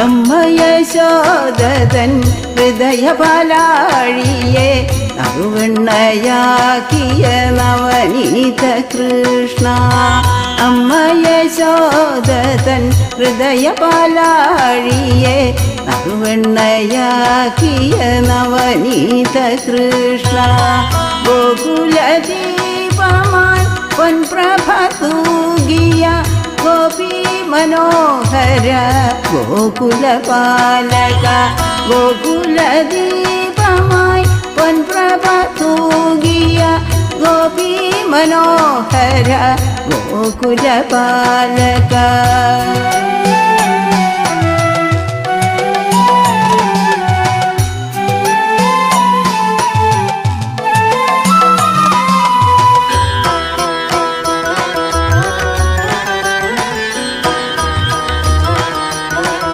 അമ്മ യശോദതൻ ഹൃദയപാലാഴിയെ നറുവെണ്ണയാക്കിയ നവനീത കൃഷ്ണ. അമ്മ യശോദതൻ ഹൃദയപാലാഴിയെ നറുവെണ്ണയാക്കിയ നവനീത കൃഷ്ണ. ഗോകുലദീപമായി പൊൻപ്രഭ തൂകിയ ഗോപി മനോഹര ഗോകുലപാലക. ഗോകുലദീപമായി പൊൻപ്രഭ തൂകിയ ഗോപി മനോഹര ഗോകുലപാലക.